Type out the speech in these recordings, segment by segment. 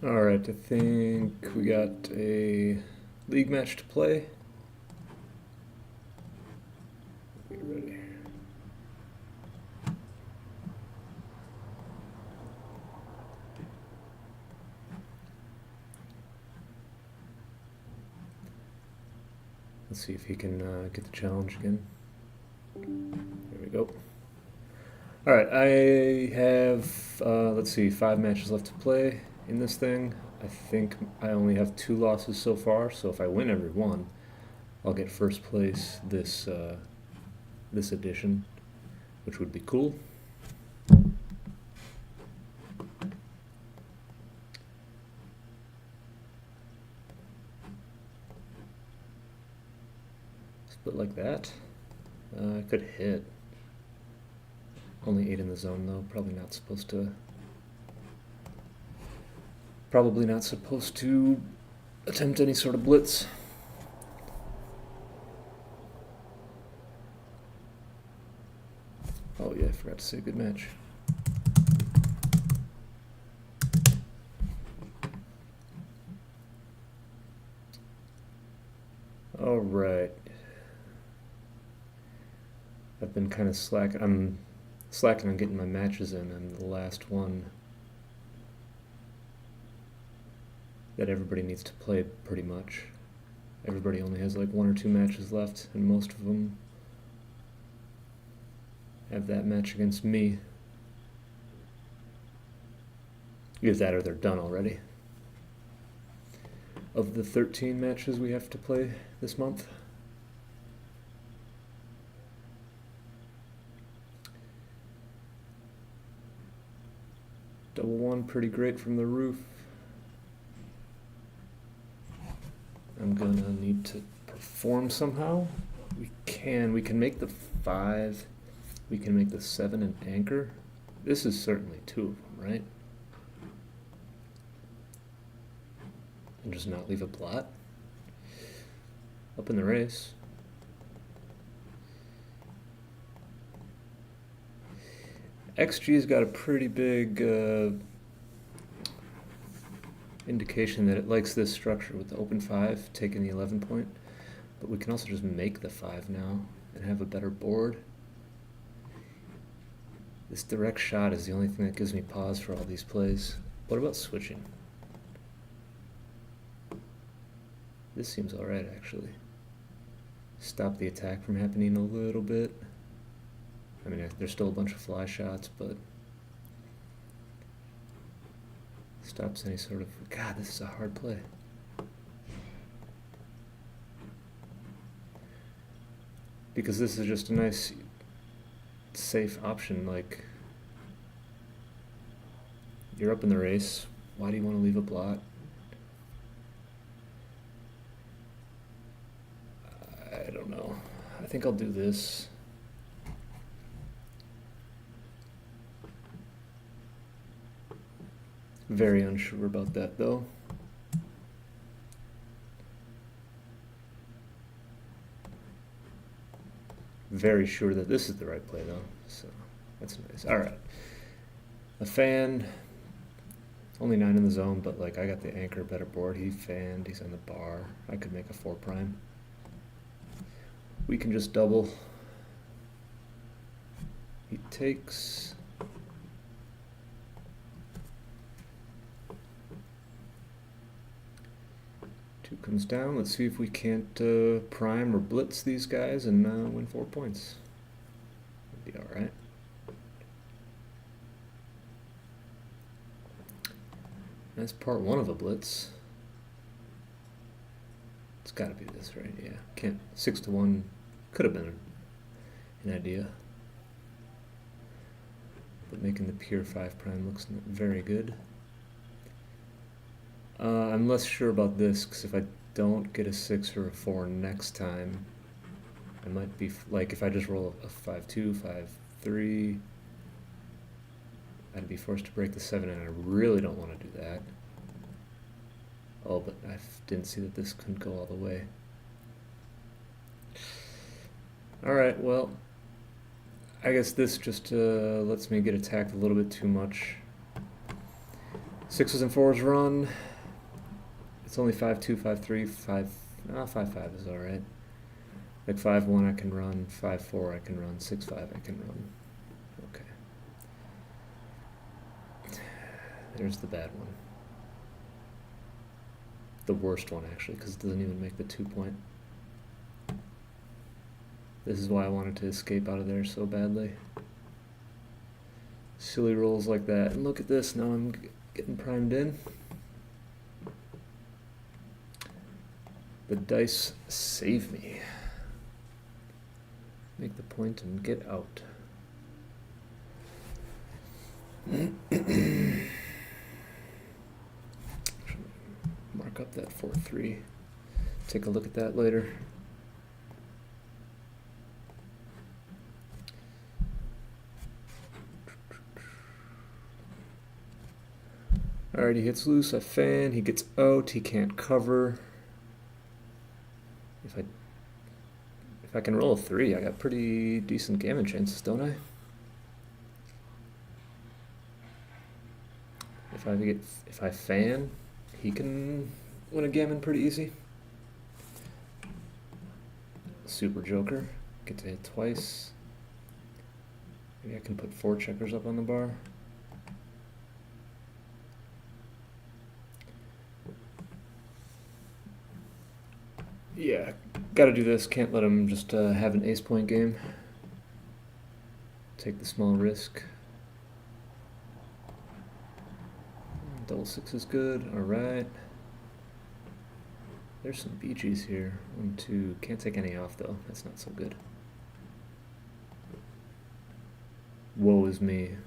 Alright, I think we got a league match to play. Get ready. Let's see if he can get the challenge again. There we go. Alright, I have, let's see, 5 matches left to play in this thing. I think I only have 2 losses so far, so if I win every one, I'll get first place this edition, which would be cool. Split like that. I could hit. Only 8 in the zone though, probably not supposed to attempt any sort of blitz. Oh yeah, I forgot to say good match. All right. I've been kind of slacking. I'm slacking on getting my matches in. I'm the last one that everybody needs to play pretty much. Everybody only has like 1 or 2 matches left, and most of them have that match against me. Either that or they're done already. Of the 13 matches we have to play this month, double one, pretty great from the roof. I'm gonna need to perform somehow. We can make the 5. We can make the 7 an anchor. This is certainly 2 of them, right? And just not leave a blot. Up in the race. XG's got a pretty big indication that it likes this structure with the open 5, taking the 11 point. But we can also just make the 5 now and have a better board. This direct shot is the only thing that gives me pause for all these plays. What about switching? This seems alright, actually. Stop the attack from happening a little bit. I mean, there's still a bunch of fly shots, but stops any sort of... God, this is a hard play. Because this is just a nice, safe option. Like, you're up in the race. Why do you want to leave a blot? I don't know. I think I'll do this. Very unsure about that though. Very sure that this is the right play though, so that's nice. Alright. A fan. Only 9 in the zone, but like I got the anchor, better board. He fanned, he's on the bar. I could make a 4 prime. We can just double. He takes. Two comes down. Let's see if we can't prime or blitz these guys and win 4 points. That'd be alright. That's part 1 of a blitz. It's gotta be this, right? Yeah. Can't. 6 to 1 could have been an idea. But making the pure 5 prime looks very good. I'm less sure about this, because if I don't get a 6 or a 4 next time, I might be, like, if I just roll a 5-2, 5-3, I'd be forced to break the 7, and I really don't want to do that. Oh, but I didn't see that this couldn't go all the way. Alright, well, I guess this just lets me get attacked a little bit too much. Sixes and fours run. It's only 5-2, 5-3, 5. 5-5 is alright. Like 5-1 I can run, 5-4 I can run, 6-5 I can run. Okay. There's the bad one. The worst one, actually, because it doesn't even make the 2-point. This is why I wanted to escape out of there so badly. Silly rolls like that. And look at this, now I'm getting primed in. The dice save me. Make the point and get out. Mark up that 4-3. Take a look at that later. Alright, he hits loose, I fan, he gets out, he can't cover. If I can roll a 3, I got pretty decent gammon chances, don't I? If I fan, he can win a gammon pretty easy. Super Joker, get to hit twice. Maybe I can put 4 checkers up on the bar. Yeah, gotta do this. Can't let him just have an ace point game. Take the small risk. Double 6 is good. Alright. There's some BGs here. 1, 2. Can't take any off though. That's not so good. Woe is me.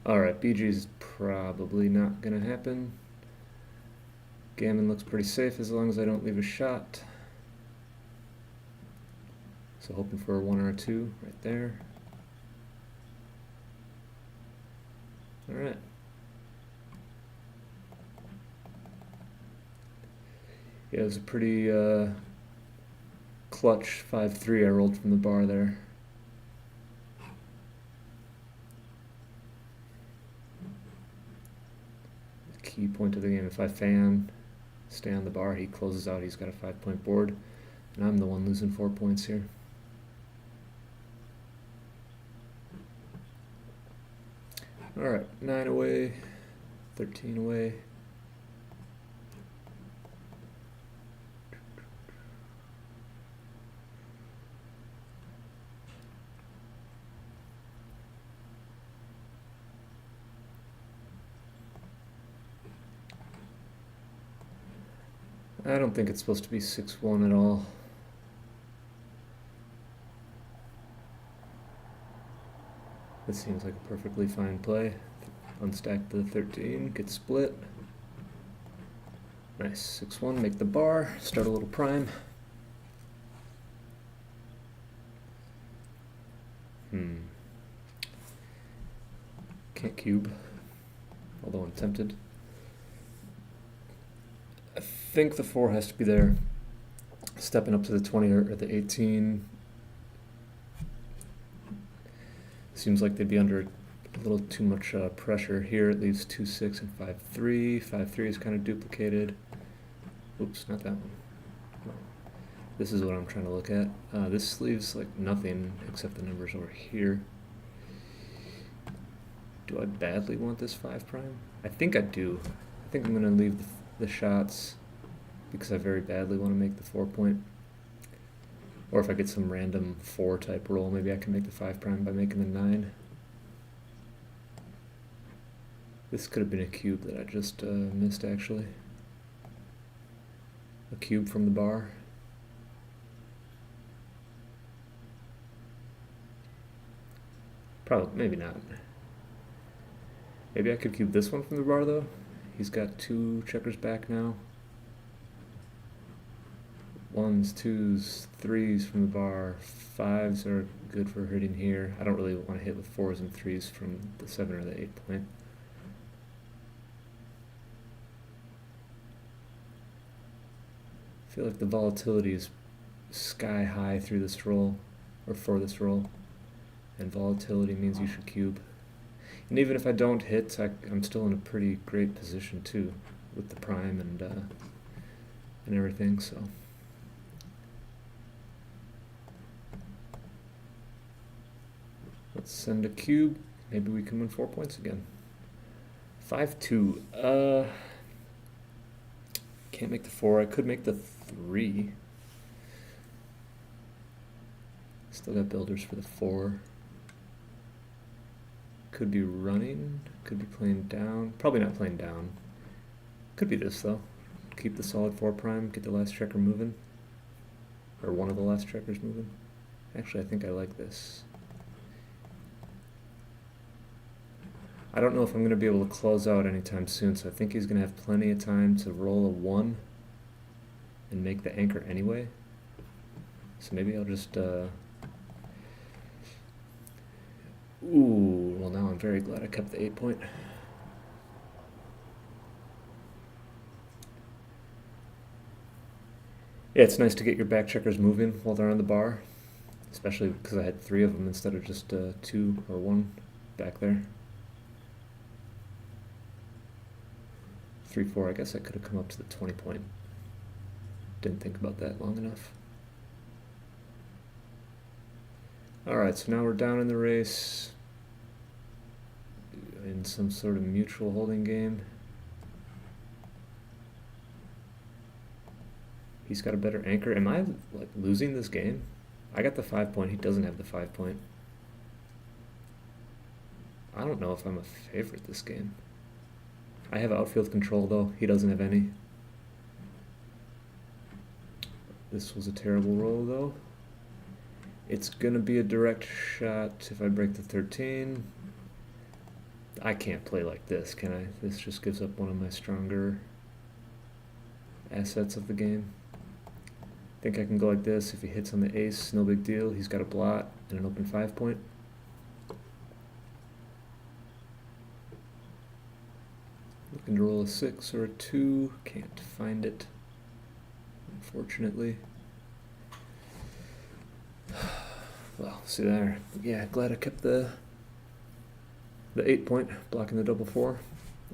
Alright, BG's probably not gonna happen. Gammon looks pretty safe as long as I don't leave a shot. So hoping for a 1 or a 2 right there. Alright. Yeah, it was a pretty clutch 5-3 I rolled from the bar there. Key point of the game, if I fan, stay on the bar, he closes out, he's got a 5-point board, and I'm the one losing 4 points here. Alright, 9 away, 13 away. I don't think it's supposed to be 6-1 at all. This seems like a perfectly fine play. Unstack the 13, get split. Nice, 6-1, make the bar, start a little prime. Can't cube, although I'm tempted. I think the 4 has to be there. Stepping up to the 20 or the 18. Seems like they'd be under a little too much pressure here. It leaves 2-6 and 5-3. 5-3 is kind of duplicated. Oops, not that one. No. This is what I'm trying to look at. This leaves like nothing except the numbers over here. Do I badly want this 5 prime? I think I do. I think I'm going to leave the shots because I very badly want to make the 4-point. Or if I get some random 4 type roll, maybe I can make the 5 prime by making the 9. This could have been a cube that I just missed actually. A cube from the bar. Probably, maybe not. Maybe I could cube this one from the bar though. He's got 2 checkers back now. 1s, 2s, 3s from the bar. 5s are good for hitting here. I don't really want to hit with 4s and 3s from the 7 or the 8-point. I feel like the volatility is sky high through this roll, or for this roll, and volatility means you should cube. And even if I don't hit, I'm still in a pretty great position too, with the prime and everything. So let's send a cube. Maybe we can win 4 points again. 5-2. Can't make the 4. I could make the 3. Still got builders for the 4. Could be running. Could be playing down. Probably not playing down. Could be this though. Keep the solid 4 prime. Get the last checker moving. Or one of the last checkers moving. Actually, I think I like this. I don't know if I'm going to be able to close out anytime soon, so I think he's going to have plenty of time to roll a 1 and make the anchor anyway. So maybe I'll just... Ooh, well now I'm very glad I kept the 8 point. Yeah, it's nice to get your back checkers moving while they're on the bar, especially because I had 3 of them instead of just 2 or 1 back there. 3-4, I guess I could have come up to the 20 point. Didn't think about that long enough. Alright, so now we're down in the race in some sort of mutual holding game. He's got a better anchor. Am I like losing this game? I got the 5 point, he doesn't have the 5 point. I don't know if I'm a favorite this game. I have outfield control though, he doesn't have any. This was a terrible roll though. It's gonna be a direct shot if I break the 13. I can't play like this, can I? This just gives up one of my stronger assets of the game. I think I can go like this. If he hits on the ace, no big deal. He's got a blot and an open 5 point. Looking to roll a 6 or a 2. Can't find it, unfortunately. Well, see there. Yeah, glad I kept the 8 point, blocking the double 4.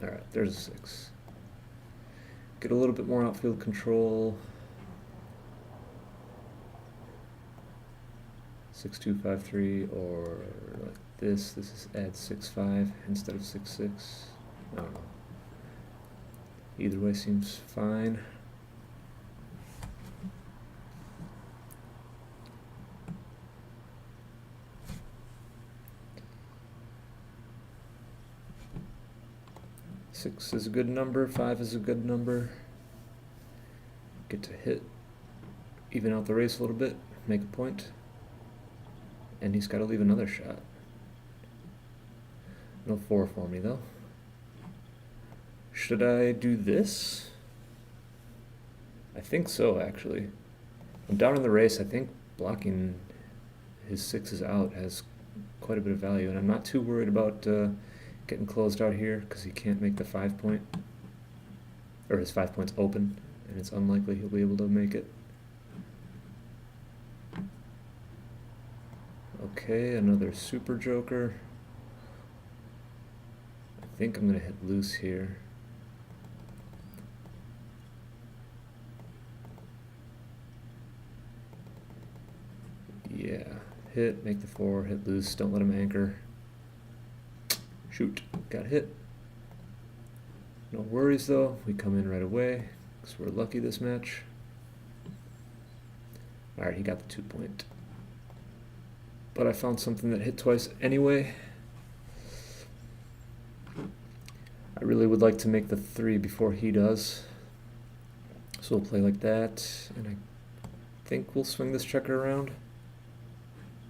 Alright, there's a 6. Get a little bit more outfield control. 6-2-5-3, or like this. This is add 6-5 instead of 6-6. I don't know. Either way seems fine. Six is a good number, 5 is a good number. Get to hit, even out the race a little bit, make a point. And he's got to leave another shot. No 4 for me though. Should I do this? I think so, actually. I'm down in the race. I think blocking his 6s out has quite a bit of value, and I'm not too worried about getting closed out here because he can't make the 5 point, or his 5 point's open, and it's unlikely he'll be able to make it. Okay, another super joker. I think I'm going to hit loose here. Yeah, hit, make the 4, hit loose, don't let him anchor. Shoot, got hit. No worries though, we come in right away because we're lucky this match. Alright, he got the 2 point. But I found something that hit twice anyway. I really would like to make the 3 before he does. So we'll play like that, and I think we'll swing this checker around.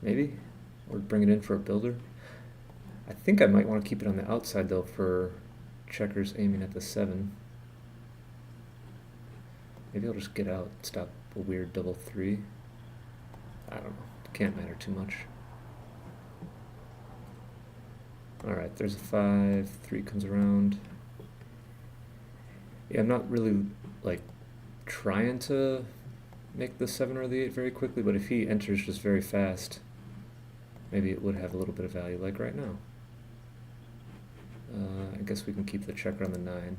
Maybe? Or bring it in for a builder. I think I might want to keep it on the outside though for checkers aiming at the 7. Maybe I'll just get out, stop a weird double 3. I don't know, can't matter too much. Alright, there's a 5, 3 comes around. Yeah, I'm not really like trying to make the 7 or the 8 very quickly, but if he enters just very fast, maybe it would have a little bit of value, like right now. guess we can keep the checker on the 9.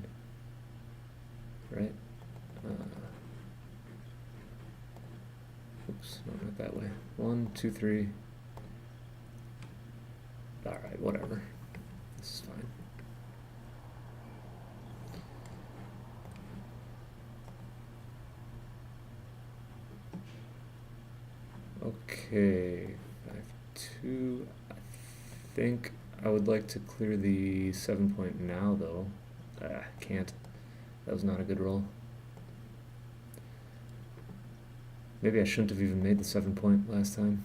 Right? Oops, no, not that way. 1, 2, 3. Alright, whatever. This is fine. Okay, 5-2. I think I would like to clear the 7 point now, though. Can't. That was not a good roll. Maybe I shouldn't have even made the 7 point last time.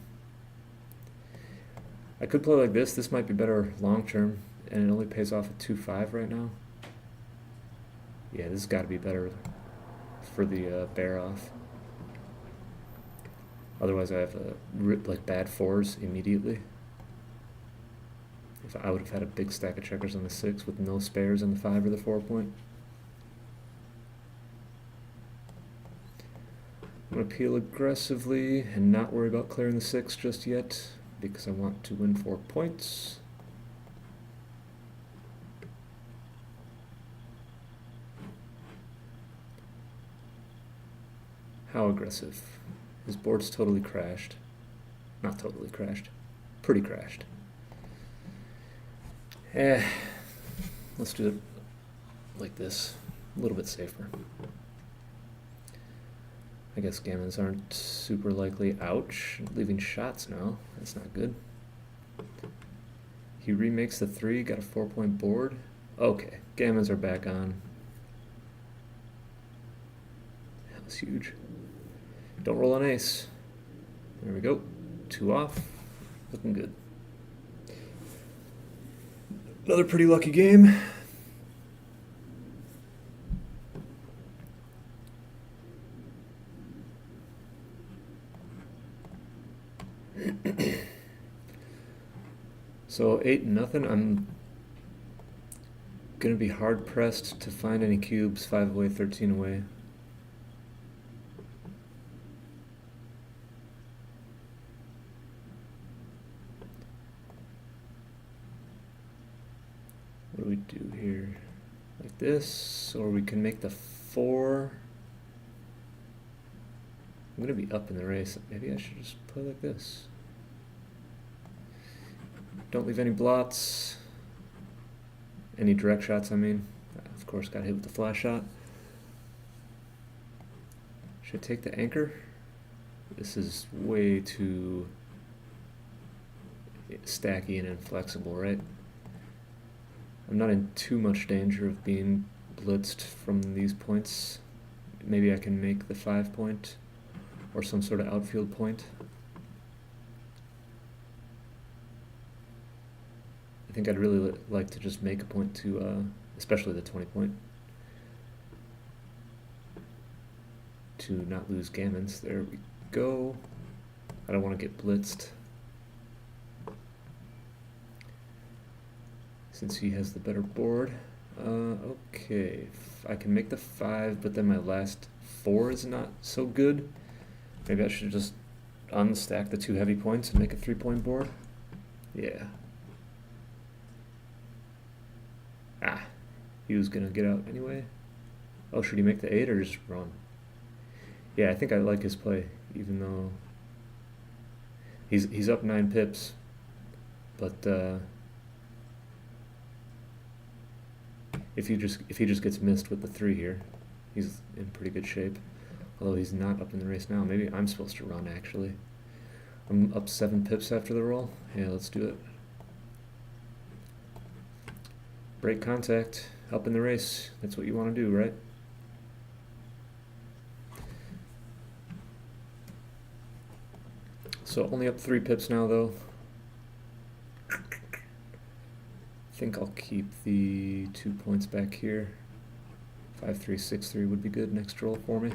I could play like this. This might be better long term, and it only pays off at 2-5 right now. Yeah, this has got to be better for the bear off. Otherwise, I have like bad 4s immediately. If I would have had a big stack of checkers on the 6 with no spares on the 5 or the 4 point. I'm going to peel aggressively and not worry about clearing the 6 just yet, because I want to win 4 points. How aggressive? His board's totally crashed. Not totally crashed. Pretty crashed. Let's do it like this. A little bit safer. I guess gammons aren't super likely. Ouch. Leaving shots now. That's not good. He remakes the 3, got a 4 point board. Okay, gammons are back on. That was huge. Don't roll an ace. There we go. 2 off. Looking good. Another pretty lucky game. So 8-0. I'm gonna be hard pressed to find any cubes. 5 away, 13 away. What do we do here? Like this, or we can make the 4. I'm gonna be up in the race. Maybe I should just play like this. Don't leave any blots. Any direct shots, I mean. Of course, got hit with the flash shot. Should I take the anchor? This is way too stacky and inflexible, right? I'm not in too much danger of being blitzed from these points. Maybe I can make the 5 point or some sort of outfield point. I think I'd really like to just make a point to, especially the 20 point, to not lose gammons. There we go. I don't want to get blitzed, since he has the better board. Okay, I can make the 5, but then my last 4 is not so good. Maybe I should just unstack the 2 heavy points and make a 3 point board. Yeah. He was gonna get out anyway. Oh, should he make the 8 or just run? Yeah, I think I like his play, even though he's up 9 pips, but if he just gets missed with the 3 here, he's in pretty good shape. Although he's not up in the race now. Maybe I'm supposed to run, actually. I'm up 7 pips after the roll. Yeah, let's do it. Break contact, up in the race. That's what you want to do, right? So only up 3 pips now, though. I think I'll keep the 2 points back here. 5-3, 6-3 would be good next roll for me.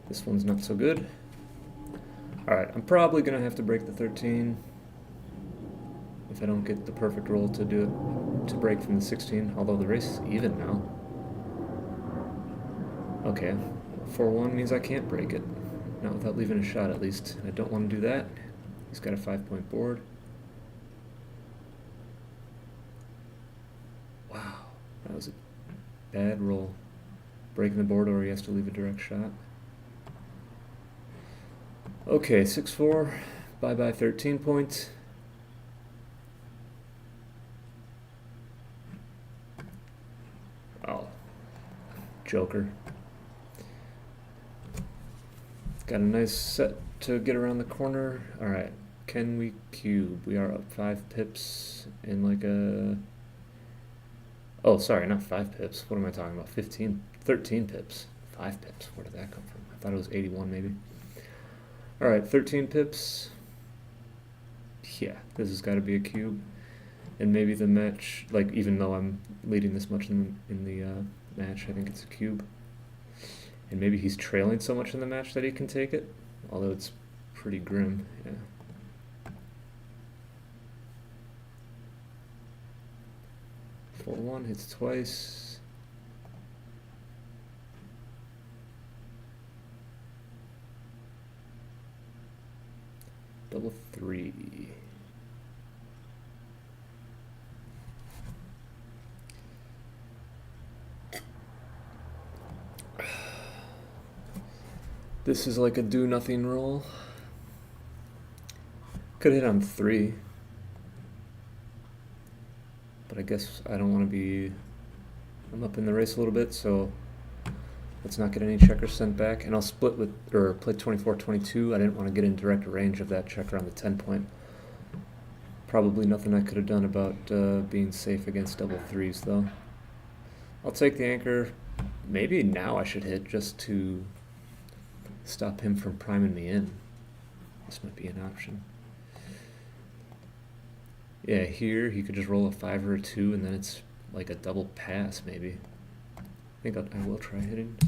This one's not so good. Alright, I'm probably going to have to break the 13 if I don't get the perfect roll to do it, to break from the 16, although the race is even now. Okay, 4-1 means I can't break it. Not without leaving a shot, at least. I don't want to do that. He's got a 5-point board. Wow, that was a bad roll. Breaking the board, or he has to leave a direct shot. Okay, 6-4. Bye-bye 13 points. Oh, joker. Got a nice set to get around the corner. Alright, can we cube? We are up 5 pips in like a... Oh, sorry, not 5 pips. What am I talking about? 13 pips. 5 pips. Where did that come from? I thought it was 81 maybe. Alright, 13 pips. Yeah, this has got to be a cube. And maybe the match, like, even though I'm leading this much in the match, I think it's a cube. And maybe he's trailing so much in the match that he can take it, although it's pretty grim, yeah. Four one hits twice. Double 3. This is like a do-nothing roll. Could hit on 3. But I guess I don't want to be... I'm up in the race a little bit, so let's not get any checkers sent back. And I'll split with, or play 24-22. I didn't want to get in direct range of that checker on the 10-point. Probably nothing I could have done about being safe against double 3s, though. I'll take the anchor. Maybe now I should hit just to stop him from priming me in. This might be an option. Yeah, here he could just roll a 5 or a 2, and then it's like a double pass, maybe. I think I will try hitting.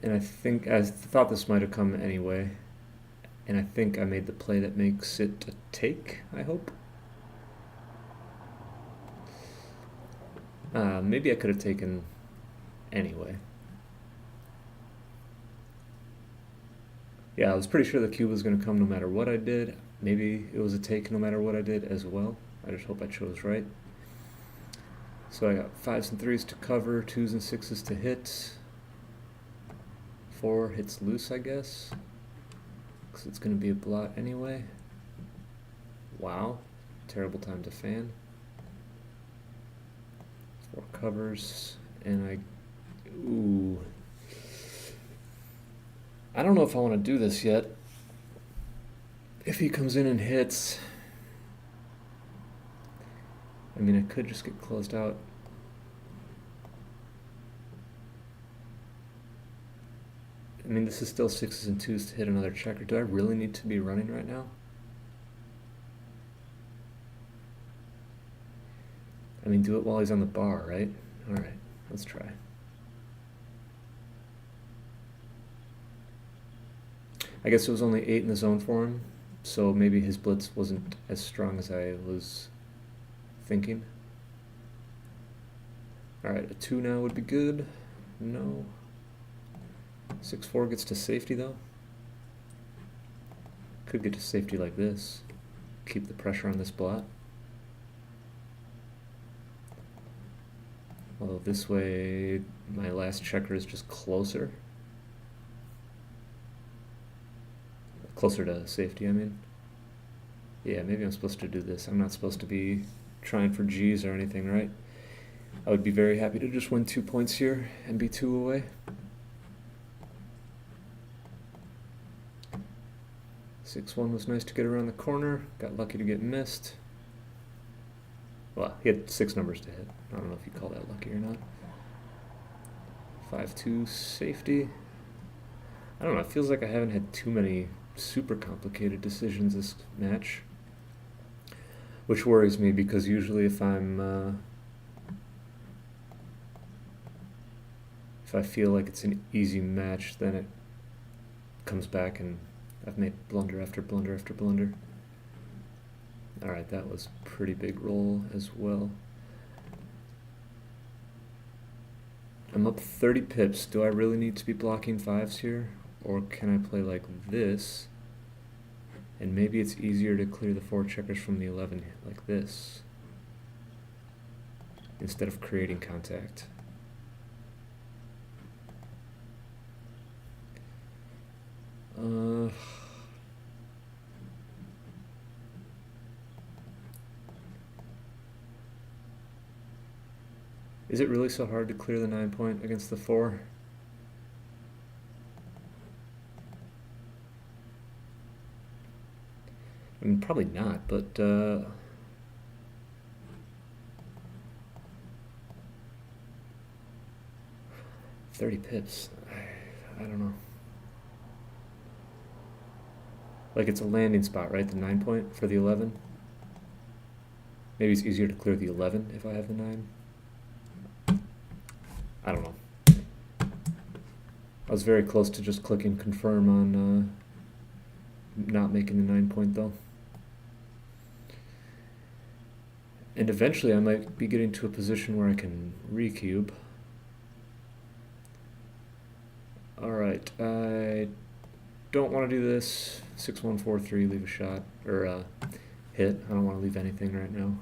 And I thought this might have come anyway. And I think I made the play that makes it a take, I hope. Maybe I could have taken anyway. Yeah, I was pretty sure the cube was going to come no matter what I did. Maybe it was a take no matter what I did as well. I just hope I chose right. So I got 5s and 3s to cover, 2s and 6s to hit. 4 hits loose, I guess, because it's going to be a blot anyway. Wow, terrible time to fan. 4 covers, and ooh. I don't know if I want to do this yet. If he comes in and hits, I mean, I could just get closed out. I mean, this is still 6s and 2s to hit another checker. Do I really need to be running right now? I mean, do it while he's on the bar, right? Alright, let's try. I guess it was only 8 in the zone for him, so maybe his blitz wasn't as strong as I was thinking. Alright, a 2 now would be good. No. 6-4 gets to safety though. Could get to safety like this. Keep the pressure on this blot. Although this way, my last checker is just closer. Closer to safety, I mean. Yeah, maybe I'm supposed to do this. I'm not supposed to be trying for G's or anything, right? I would be very happy to just win 2 points here and be 2 away. 6-1 was nice to get around the corner. Got lucky to get missed. Well, he had 6 numbers to hit. I don't know if you call that lucky or not. 5-2 safety. I don't know, it feels like I haven't had too many super complicated decisions this match, which worries me because usually if I feel like it's an easy match, then it comes back and I've made blunder after blunder after blunder. Alright, that was a pretty big roll as well. I'm up 30 pips. Do I really need to be blocking fives here? Or can I play like this? And maybe it's easier to clear the 4 checkers from the 11 like this, instead of creating contact. Is it really so hard to clear the 9 point against the 4? I mean, probably not, but 30 pips. I don't know. Like, it's a landing spot, right? The 9 point for the 11. Maybe it's easier to clear the 11 if I have the 9. I don't know. I was very close to just clicking confirm on not making the 9 point though. And eventually I might be getting to a position where I can recube. Alright, I don't want to do this. 6-1-4-3, leave a shot, or hit. I don't want to leave anything right now.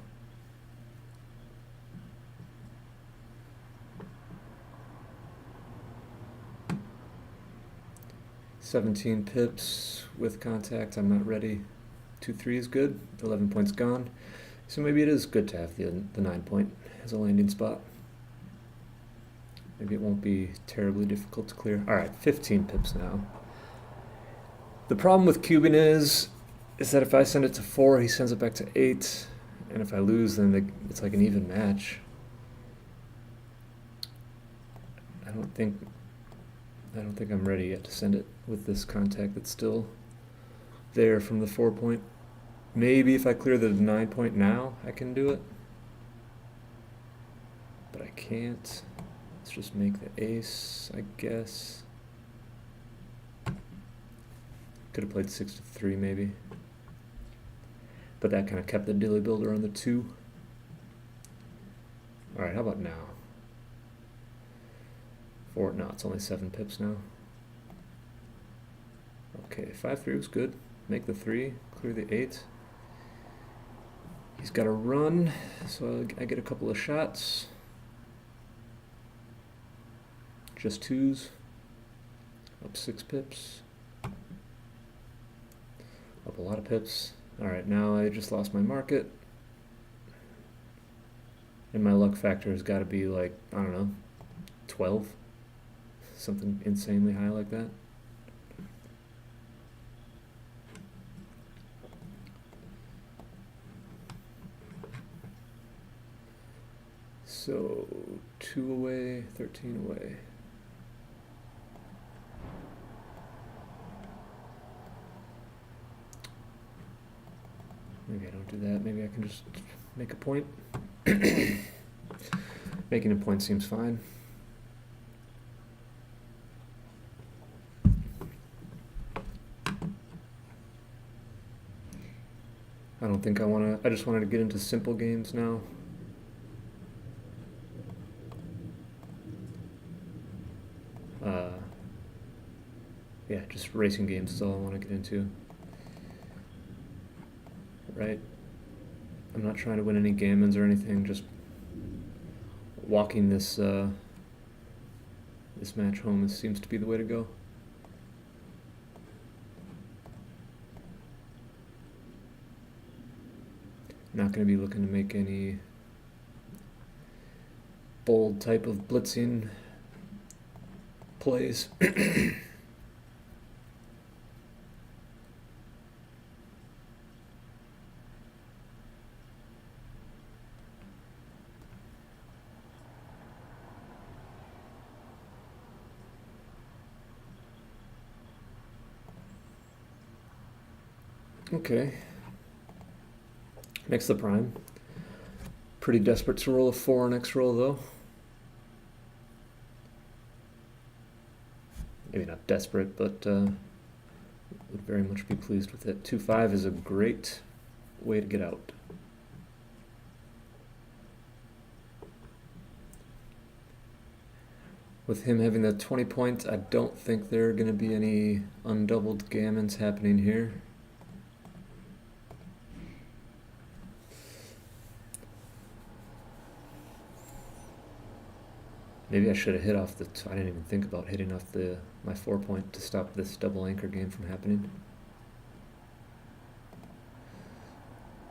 $17 pips with contact. I'm not ready. 2-3 is good. 11 points gone. So maybe it is good to have the 9 point as a landing spot. Maybe it won't be terribly difficult to clear. Alright, 15 pips now. The problem with cubing is that if I send it to 4, he sends it back to 8. And if I lose, then it's like an even match. I don't think I'm ready yet to send it with this contact that's still there from the 4 point. Maybe if I clear the 9 point now, I can do it. But I can't. Let's just make the ace, I guess. Could have played 6-3 maybe. But that kind of kept the dilly builder on the 2. Alright, how about now? 4, no, it's only 7 pips now. Okay, 5-3 was good. Make the 3, clear the 8. He's got a run, so I get a couple of shots. Just 2s. Up 6 pips. Up a lot of pips. Alright, now I just lost my market. And my luck factor has got to be like, I don't know, 12. Something insanely high like that. So 2 away, 13 away. Maybe I don't do that. Maybe I can just make a point. Making a point seems fine. I don't think I want to. I just wanted to get into simple games now. Yeah, just racing games is all I want to get into. Right? I'm not trying to win any gammons or anything, just walking this this match home seems to be the way to go. Not going to be looking to make any bold type of blitzing plays. Okay. Next the prime. Pretty desperate to roll a 4 next roll though. Maybe not desperate, but would very much be pleased with it. 2-5 is a great way to get out. With him having the 20 points, I don't think there are going to be any undoubled gammons happening here. Maybe I should have hit off the... I didn't even think about hitting off my 4 point to stop this double anchor game from happening.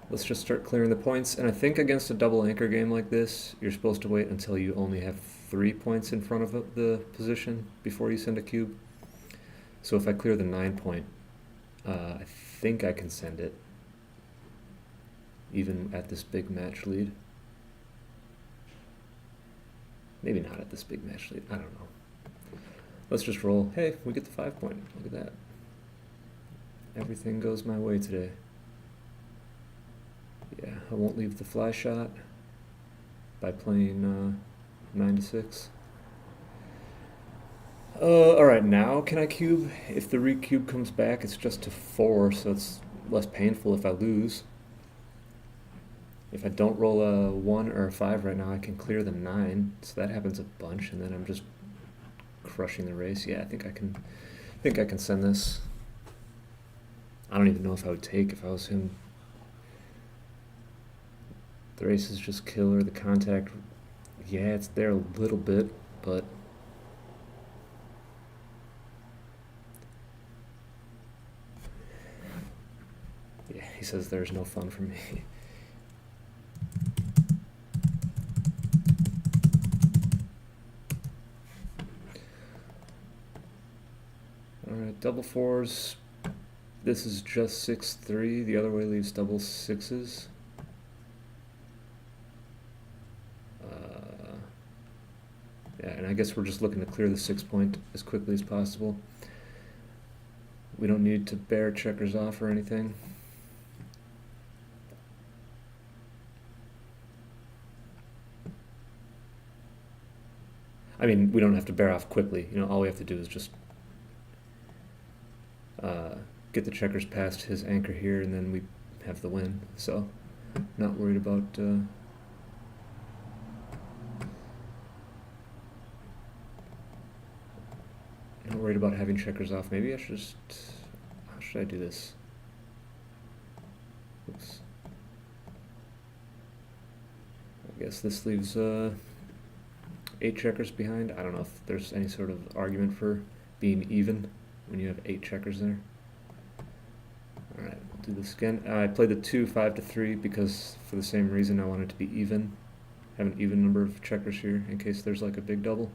Let's just start clearing the points. And I think against a double anchor game like this, you're supposed to wait until you only have 3 points in front of the position before you send a cube. So if I clear the 9 point, I think I can send it, even at this big match lead. Maybe not at this big match lead. I don't know. Let's just roll. Hey, we get the 5 point. Look at that. Everything goes my way today. Yeah, I won't leave the fly shot by playing 9 to 6. Alright, now can I cube? If the recube comes back, it's just to 4, so it's less painful if I lose. If I don't roll a 1 or a 5 right now, I can clear the 9, so that happens a bunch, and then I'm just crushing the race. Yeah, I think I can send this. I don't even know if I would take if I was him. The race is just killer. The contact, yeah, it's there a little bit, but yeah, he says there's no fun for me. Alright, double 4s. This is just 6-3. The other way leaves double 6s. Yeah, and I guess we're just looking to clear the 6 point as quickly as possible. We don't need to bear checkers off or anything. I mean, we don't have to bear off quickly. You know, all we have to do is just get the checkers past his anchor here, and then we have the win. So, not worried about... Not worried about having checkers off. Maybe I should just... How should I do this? Oops. I guess this leaves 8 checkers behind. I don't know if there's any sort of argument for being even when you have 8 checkers there. Alright, we'll do this again. I played the 2 5 to 3 because for the same reason I want it to be even. Have an even number of checkers here in case there's like a big double.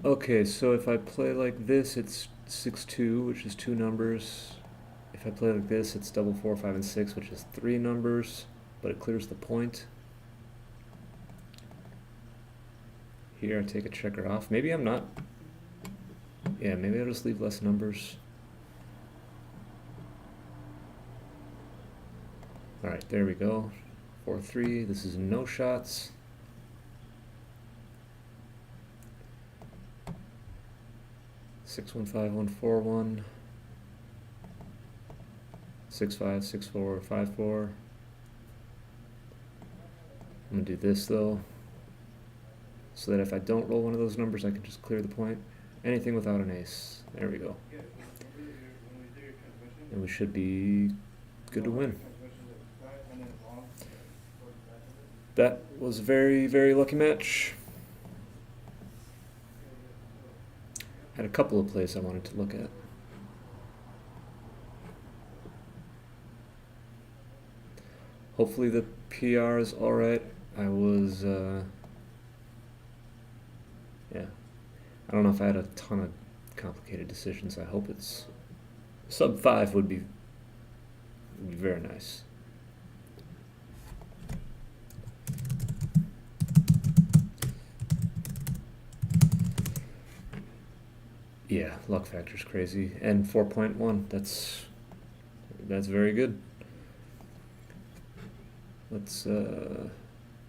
Okay, so if I play like this, it's 6-2, which is 2 numbers. If I play like this, it's double 4, 5, and 6, which is 3 numbers, but it clears the point. Here I take a checker off. Maybe I'm not. Yeah, maybe I'll just leave less numbers. Alright, there we go. 4-3. This is no shots. Six 1 5 1 4 1 6 5 6 4 5 4. I'm gonna do this though, so that if I don't roll one of those numbers, I can just clear the point. Anything without an ace. There we go. And we should be good to win. That was a very, very lucky match. Had a couple of plays I wanted to look at. Hopefully the PR is alright. I was, yeah. I don't know if I had a ton of complicated decisions. I hope it's... Sub 5 would be very nice. Yeah, luck factor's crazy. And 4.1, that's very good. Let's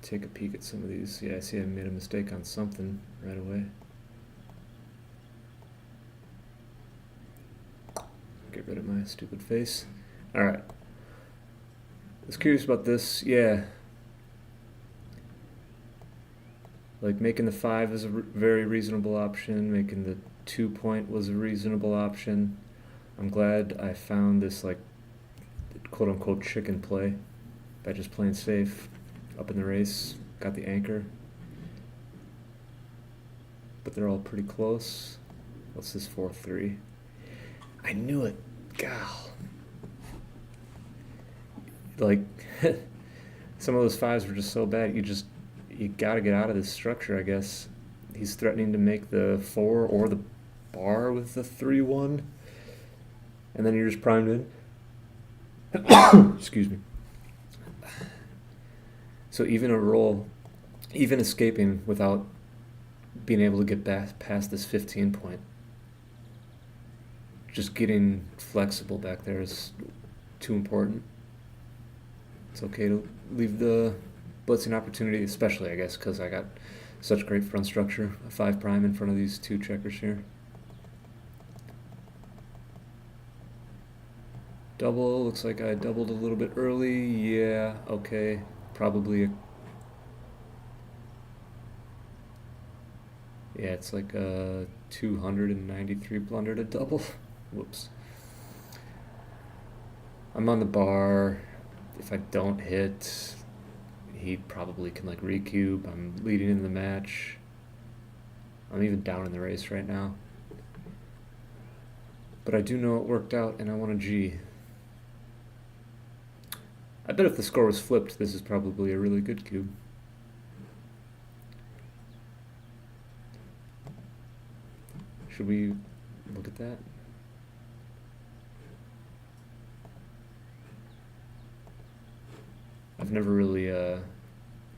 take a peek at some of these. Yeah, I see I made a mistake on something right away. Get rid of my stupid face. Alright. I was curious about this. Yeah. Like making the 5 is a very reasonable option. Making the 2-point was a reasonable option. I'm glad I found this like quote-unquote chicken play by just playing safe up in the race. Got the anchor. But they're all pretty close. What's this 4-3? I knew it. God. Like, some of those 5s were just so bad. You gotta get out of this structure, I guess. He's threatening to make the 4 or the bar with the 3-1. And then you're just primed in. Excuse me. So even a roll, even escaping without being able to get back past this 15 point, just getting flexible back there is too important. It's okay to leave the blitzing opportunity, especially I guess because I got such great front structure, a 5' in front of these 2 checkers here. Double, looks like I doubled a little bit early. Yeah, okay, probably yeah, it's like a 293 blunder to double. Whoops. I'm on the bar. If I don't hit, he probably can like recube. I'm leading in the match. I'm even down in the race right now. But I do know it worked out and I want a G. I bet if the score was flipped, this is probably a really good cube. Should we look at that? I've never really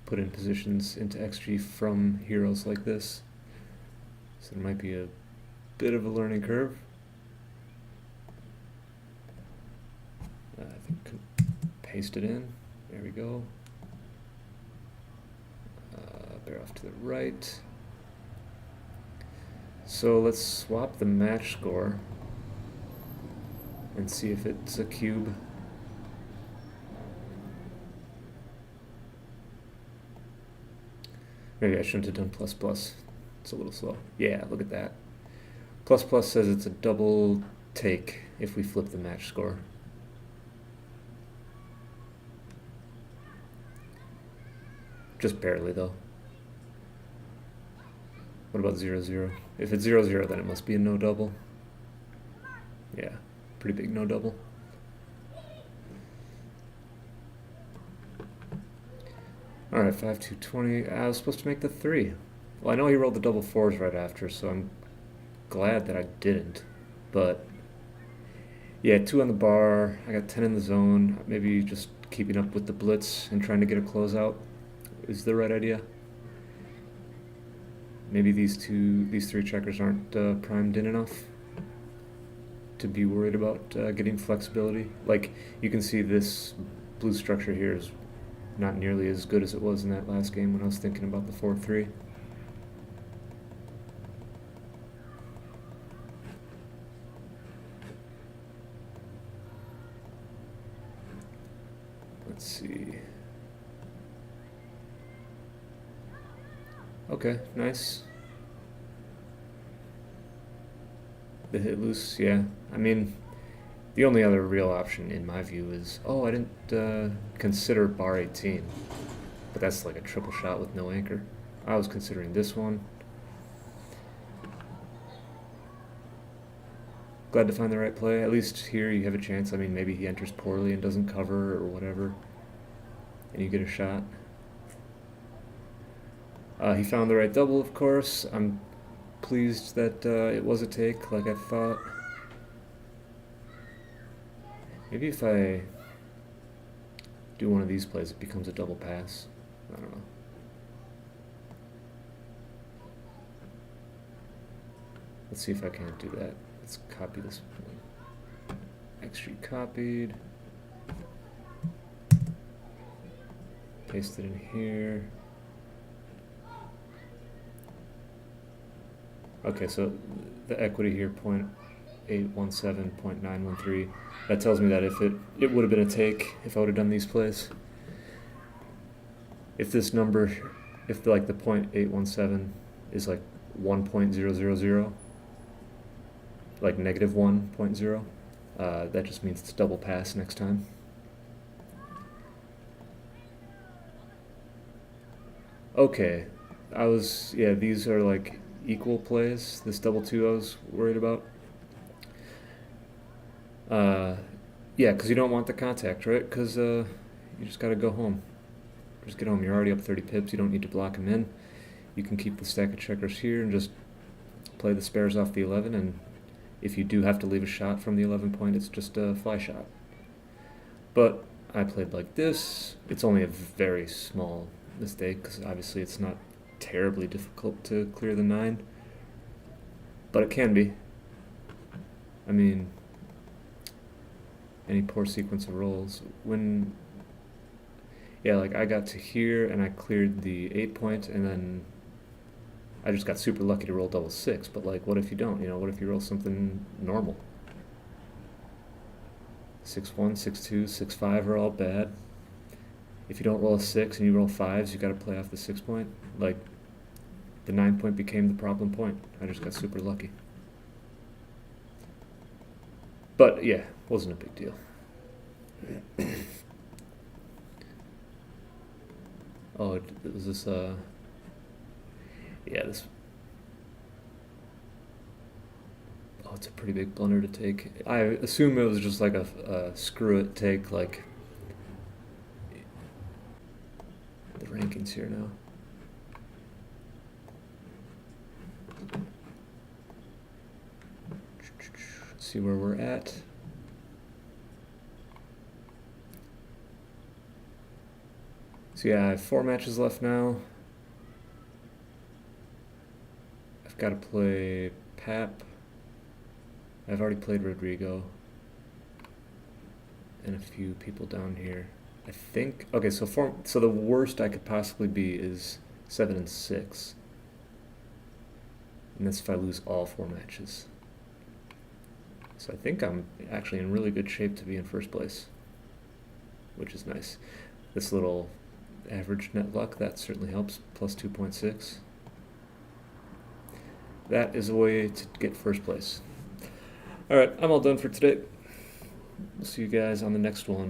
put in positions into XG from heroes like this, so there might be a bit of a learning curve. I think paste it in. There we go. Bear off to the right. So let's swap the match score and see if it's a cube. Maybe I shouldn't have done plus plus. It's a little slow. Yeah, look at that. Plus plus says it's a double take if we flip the match score. Just barely though. What about 0-0? If it's 0-0, then it must be a no double. Yeah, pretty big no double. Alright, 5-2-20. I was supposed to make the 3. Well, I know he rolled the double 4s right after, so I'm glad that I didn't. But, yeah, 2 on the bar. I got 10 in the zone. Maybe just keeping up with the blitz and trying to get a closeout is the right idea. Maybe these 3 checkers aren't primed in enough to be worried about getting flexibility. Like, you can see this blue structure here is not nearly as good as it was in that last game when I was thinking about the 4-3. Let's see. Okay, nice. The hit loose, yeah. I mean, the only other real option in my view is, oh, I didn't consider bar 18, but that's like a triple shot with no anchor. I was considering this one. Glad to find the right play. At least here you have a chance. I mean, maybe he enters poorly and doesn't cover or whatever, and you get a shot. He found the right double, of course. I'm pleased that it was a take like I thought. Maybe if I do one of these plays, it becomes a double pass. I don't know. Let's see if I can't do that. Let's copy this one. XG copied. Paste it in here. Okay, so the equity here, 0.817, 0.913. That tells me that if it would have been a take if I would have done these plays. If this number if like the 0.817 is like 1.000, like negative 1.0, that just means it's double pass next time. Okay, yeah, these are like equal plays. This double two I was worried about. Yeah, because you don't want the contact, right? Because you just got to go home. Just get home. You're already up 30 pips. You don't need to block him in. You can keep the stack of checkers here and just play the spares off the 11. And if you do have to leave a shot from the 11 point, it's just a fly shot. But I played like this. It's only a very small mistake because obviously it's not terribly difficult to clear the 9. But it can be. I mean, any poor sequence of rolls. Yeah, like I got to here and I cleared the 8 point and then I just got super lucky to roll double 6. But like, what if you don't? What if you roll something normal? 6-1, 6-2, 6-5 are all bad. If you don't roll a 6 and you roll 5s, you got to play off the 6 point. Like, the 9 point became the problem point. I just got super lucky. But yeah, wasn't a big deal. Oh, was this, yeah, this, oh, it's a pretty big blunder to take. I assume it was just like a screw it take, like, the rankings here now. Let's see where we're at. So yeah, I have 4 matches left now. I've got to play Pap. I've already played Rodrigo. And a few people down here. I think, okay, so the worst I could possibly be is 7 and 6. And that's if I lose all 4 matches. So I think I'm actually in really good shape to be in first place, which is nice. This little average net luck, that certainly helps, plus 2.6. That is a way to get first place. Alright, I'm all done for today. See you guys on the next one.